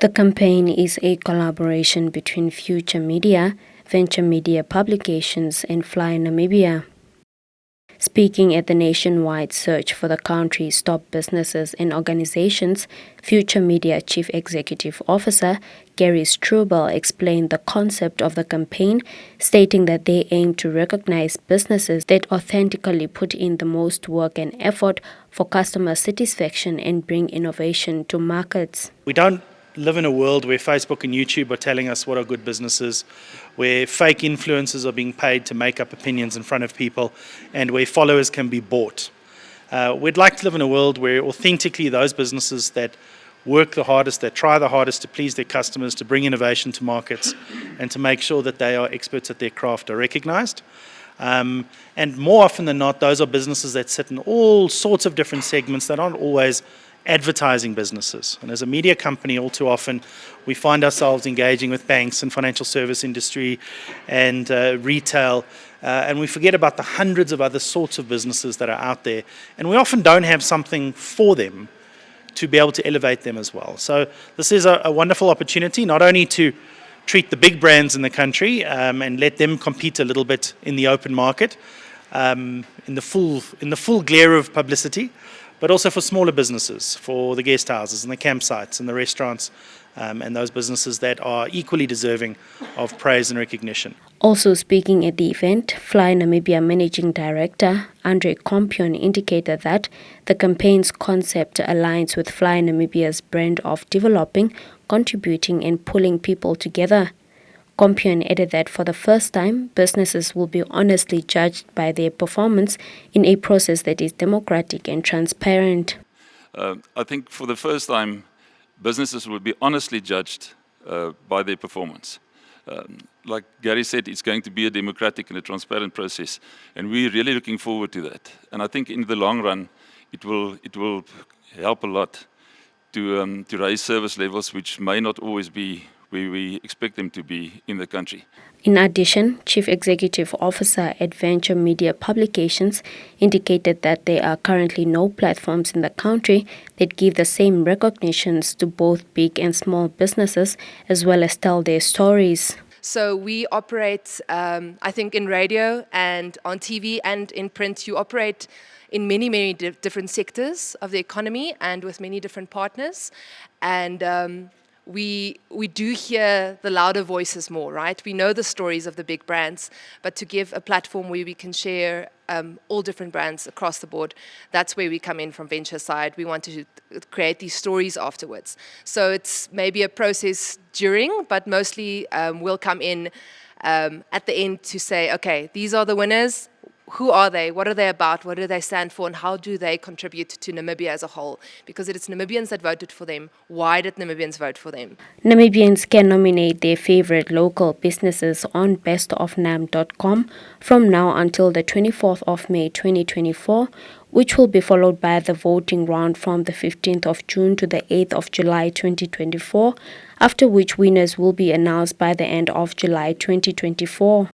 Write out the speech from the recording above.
The campaign is a collaboration between Future Media, Venture Media Publications, and Fly Namibia. Speaking at the nationwide search for the country's top businesses and organizations, Future Media Chief Executive Officer Gary Struble explained the concept of the campaign, stating that they aim to recognize businesses that authentically put in the most work and effort for customer satisfaction and bring innovation to markets. We don't live in a world where Facebook and YouTube are telling us what are good businesses, where fake influencers are being paid to make up opinions in front of people, and where followers can be bought. We'd like to live in a world where authentically those businesses that work the hardest, that try the hardest to please their customers, to bring innovation to markets, and to make sure that they are experts at their craft are recognized. And more often than not, those are businesses that sit in all sorts of different segments that aren't always advertising businesses. And as a media company, all too often, we find ourselves engaging with banks and financial service industry and retail, and we forget about the hundreds of other sorts of businesses that are out there. And we often don't have something for them to be able to elevate them as well. So this is a wonderful opportunity, not only to treat the big brands in the country and let them compete a little bit in the open market, in the full glare of publicity, but also for smaller businesses, for the guest houses and the campsites and the restaurants, and those businesses that are equally deserving of praise and recognition. Also speaking at the event, Fly Namibia Managing Director Andre Kompion indicated that the campaign's concept aligns with Fly Namibia's brand of developing, contributing and pulling people together. Kompion added that for the first time, businesses will be honestly judged by their performance in a process that is democratic and transparent. I think for the first time, businesses will be honestly judged by their performance. Like Gary said, it's going to be a democratic and a transparent process, and we're really looking forward to that. And I think in the long run, it will help a lot to raise service levels, which may not always be where we expect them to be in the country. In addition, Chief Executive Officer at Venture Media Publications indicated that there are currently no platforms in the country that give the same recognitions to both big and small businesses, as well as tell their stories. So we operate, I think, in radio and on TV and in print. You operate in many different sectors of the economy and with many different partners. And we do hear the louder voices more, right? We know the stories of the big brands, but to give a platform where we can share all different brands across the board, that's where we come in from venture side. We want to create these stories afterwards. So it's maybe a process during, but mostly we'll come in at the end to say, okay, these are the winners. Who are they? What are they about? What do they stand for? And how do they contribute to Namibia as a whole? Because it's Namibians that voted for them. Why did Namibians vote for them? Namibians can nominate their favorite local businesses on bestofnam.com from now until the 24th of May 2024, which will be followed by the voting round from the 15th of June to the 8th of July 2024, after which winners will be announced by the end of July 2024.